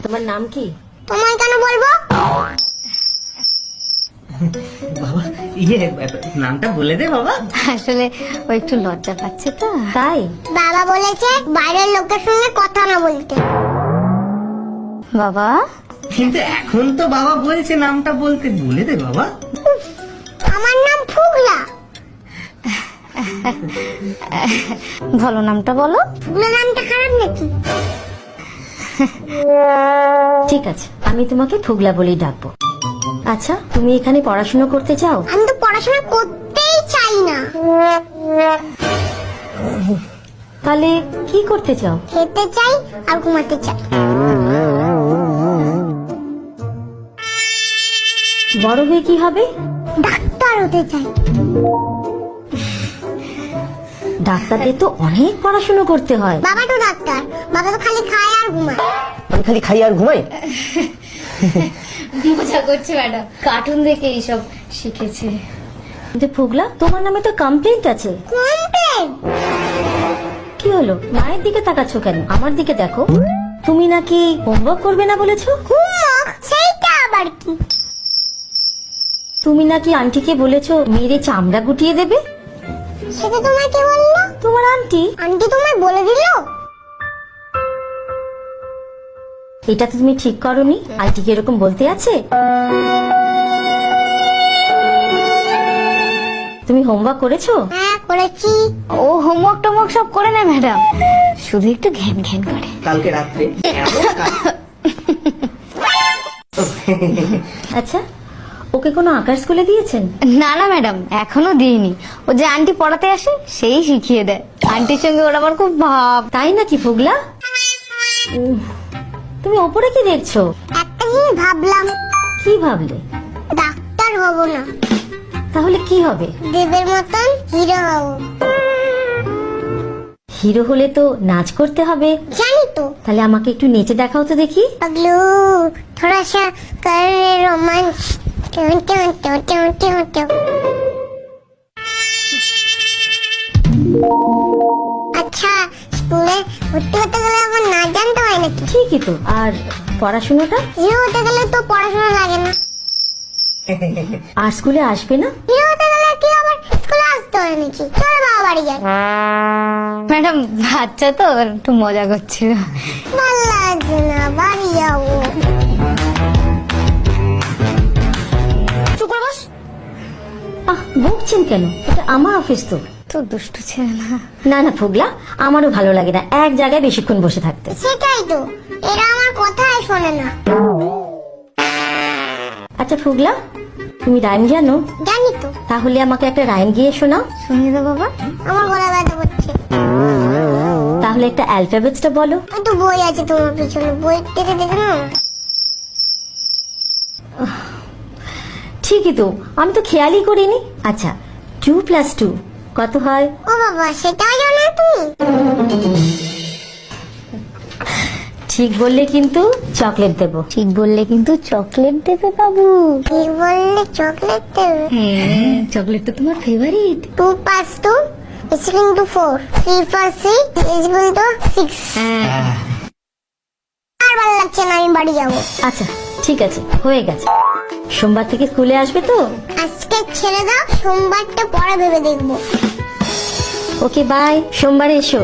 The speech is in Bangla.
তোমার নাম কি? তোমায় কেন বলবো? বাবা নামটা বলে দে বাবা। আসলে ও একটু লজ্জা পাচ্ছে তো তাই। বাবা বলেছে বাইরের লোকের সঙ্গে কথা না বলতে। বাবা কিন্তু এখন তো বাবা বলছে নামটা বলতে, বলে দে বাবা। আমার নাম ফুগলা। ভালো নামটা বলো। ফুগলা নামটা খারাপ নাকি? ঠিক আছে, আমি তোমাকে ফুগলা বলেই ডাকবো। আচ্ছা, তুমি এখানে পড়াশোনা করতে চাও? আমি তো পড়াশোনা করতেই চাই না। তাহলে কি করতে চাও? খেতে চাই আর ঘুমাতে চাই। বড় হয়ে কি হবে? ডাক্তার হতে চাই। ডাক্তারদের তো অনেক পড়াশোনা করতে হয়। বাবা তো ডাক্তার, বাবা তো খালি খায় আর ঘুমায়। আমি খালি খাই আর ঘুমাই। মজা করছে ম্যাডাম, কার্টুন দেখে এইসব শিখেছে। কিন্তু ফুগলা, তোমার নামে তো কমপ্লেন্ট আছে। কমপ্লেন? কি হলো, মায়ের দিকে তাকাচ্ছ কেন? আমার দিকে দেখো। তুমি নাকি হোমওয়ার্ক করবে না বলেছো? হোমওয়ার্ক? সেইটা আবার কি? তুমি নাকি আন্টিকে বলেছো মেরে চামড়া গুটিয়ে দেবে। সেটা তোমায় কে বললো? তোমার আন্টি। আন্টি তোমায় বলে দিলো? এটা তো তুমি ঠিক করনি। আন্টিকে এরকম বলতে আছে? তুমি হোমওয়ার্ক করেছো? হ্যাঁ করেছি। ও হোমওয়ার্ক টোমওয়ার্ক সব করে না ম্যাডাম, শুধু একটু ঘ্যান ঘ্যান করে। কালকে রাত্রে আচ্ছা, ওকে কোনো আঁকার স্কুলে দিয়েছেন? না না ম্যাডাম, এখনো দিইনি। ও যে আন্টি পড়াতে আসে সেই শিখিয়ে দেয়। আন্টির সঙ্গে ওর আমার খুব ভাব। তাই নাকি ফুগলা? তুমি ওপরে কি দেখছো? একটা জিনিস ভাবলাম। কি ভাবলে? ডাক্তার হব না, তাহলে কি হবে? দেবের মতন হিরো হব। হিরো হলে তো নাচ করতে হবে। জানি তো। তাহলে আমাকে একটু নেচে দেখাও তো দেখি। पगलू थोड़ा सा कर रोमांस। আচ্ছা, স্কুলে ভর্তি হতে গেলে আমার নাচ জানতে হয় নাকি? ঠিকই তো। আর পড়াশোনাটা? হিরো হতে গেলে তো পড়াশোনা লাগে না। আর স্কুলে আসবে না? হিরো হতে গেলে কি আবার স্কুলে আসতে হয় নাকি? চল বাবা বাড়ি যাই। ম্যাডাম বাচ্চা তো একটু মজা করছিল। ভালো লাগছে না, বাড়ি যাবো। চুপ করে বস। বকছেন কেন? এটা আমার অফিস তো। তো দুষ্টু ছেলে না। না না ফুগলা, আমারও ভালো লাগে না এক জায়গায় বেশিক্ষণ বসে থাকতে। সেটাই তো, এরা আমার কথাই শোনে না। আচ্ছা ফুগলা, তুমি রাইম জানো? জানি তো। তাহলে আমাকে একটা রাইম গিয়ে শোনাও। শুনিয়ে দাও বাবা। আমার গলা ব্যথা করছে। তাহলে একটা অ্যালফাবেটসটা বলো। ওই তো বই আছে তোমার পিছনে, বই দেখে দেখে না। ঠিকই তো, আমি তো খেয়ালই করিনি। আচ্ছা, 2+2 কত হয়? ও বাবা, সেটাও জানো তুমি? ঠিক বললে কিন্তু চকলেট দেবো। ঠিক বললে কিন্তু চকলেট দেবে বাবু। ঠিক বললে চকলেট দেবে? হ্যাঁ, চকলেট তো তোমার ফেভারিট। 2 + 2 = 4, 3 + 3 = 6। আর ভালো লাগছে না, আমি বাড়ি যাবো। আচ্ছা ঠিক আছে, হয়ে গেছে। সোমবার থেকে স্কুলে আসবে তো? আজকে ছেড়ে দাও, সোমবারটা পরে ভেবে দেখবো। ওকে বাই, সোমবারে এসো।